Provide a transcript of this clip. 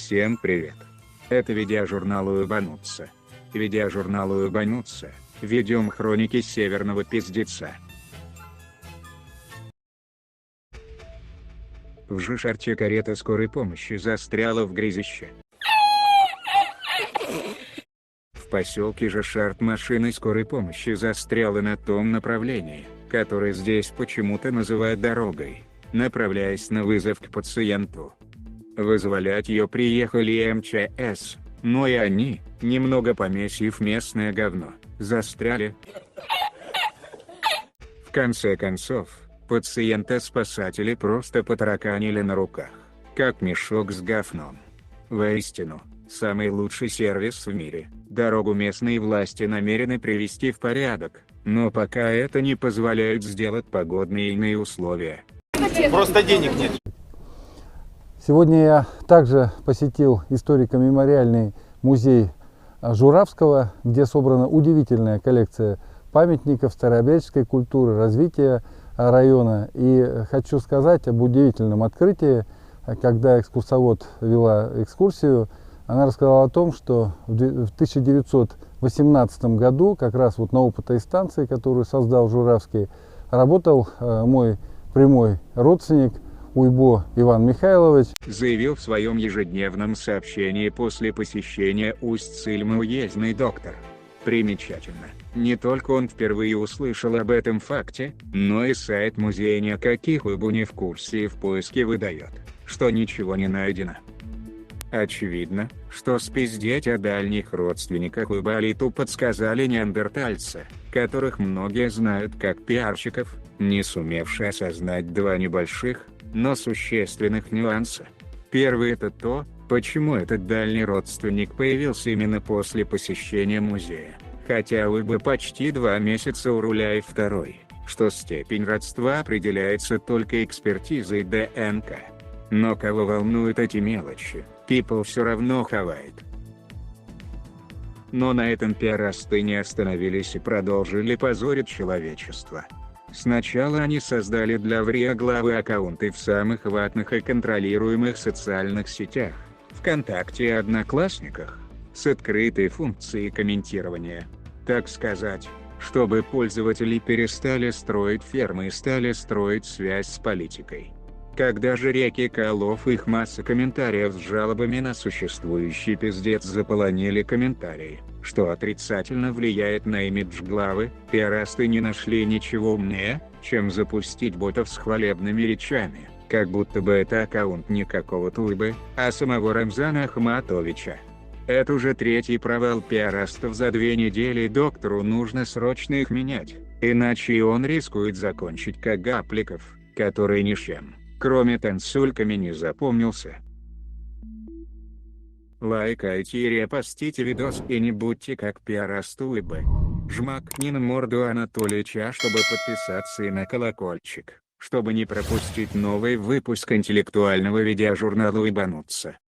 Всем привет! Это видеожурнал Уебануться. Видеожурнал Уебануться. Ведем хроники северного пиздеца. В Жишарте карета скорой помощи застряла в грязище. В поселке Жишарт машина скорой помощи застряла на том направлении, которое здесь почему-то называют дорогой, направляясь на вызов к пациенту. Вызволять ее приехали МЧС, но и они, немного помесив местное говно, застряли. В конце концов, пациента спасатели просто потараканили на руках, как мешок с говном. Воистину, самый лучший сервис в мире. Дорогу местные власти намерены привести в порядок, но пока это не позволяют сделать погодные и иные условия. Просто денег нет. Сегодня я также посетил историко-мемориальный музей Журавского, где собрана удивительная коллекция памятников старообрядческой культуры, развития района. И хочу сказать об удивительном открытии. Когда экскурсовод вела экскурсию, она рассказала о том, что в 1918 году, как раз вот на опытной станции, которую создал Журавский, работал мой прямой родственник Уйбо Иван Михайлович. Заявил в своем ежедневном сообщении после посещения Усть-Цильмы уездный доктор. Примечательно, не только он впервые услышал об этом факте, но и сайт музея никаких Уйбо не в курсе и в поиске выдает, что ничего не найдено. Очевидно, что спиздеть о дальних родственниках Уйбо-элиту подсказали неандертальцы, которых многие знают как пиарщиков, не сумевшие осознать два небольших, но существенных нюанса. Первый — это то, почему этот дальний родственник появился именно после посещения музея, хотя Уйбо почти 2 месяца у руля, и второй, что степень родства определяется только экспертизой ДНК. Но кого волнуют эти мелочи, people все равно хавает. Но на этом пиарасты не остановились и продолжили позорить человечество. Сначала они создали для врия главы аккаунты в самых ватных и контролируемых социальных сетях, ВКонтакте и Одноклассниках, с открытой функцией комментирования. Так сказать, чтобы пользователи перестали строить фермы и стали строить связь с политикой. Когда же реки колов и их масса комментариев с жалобами на существующий пиздец заполонили комментарии, что отрицательно влияет на имидж главы, пиарасты не нашли ничего умнее, чем запустить ботов с хвалебными речами, как будто бы это аккаунт не какого-то Уйбы, а самого Рамзана Ахматовича. Это уже третий провал пиарастов за 2 недели, и доктору нужно срочно их менять, иначе он рискует закончить как Гапликов, который ничем, кроме танцульками, не запомнился. Лайкайте и репостите видос, и не будьте как пиараст Уйбы. Жмакни на морду Анатолича, чтобы подписаться, и на колокольчик, чтобы не пропустить новый выпуск интеллектуального видеожурнала Уебануться.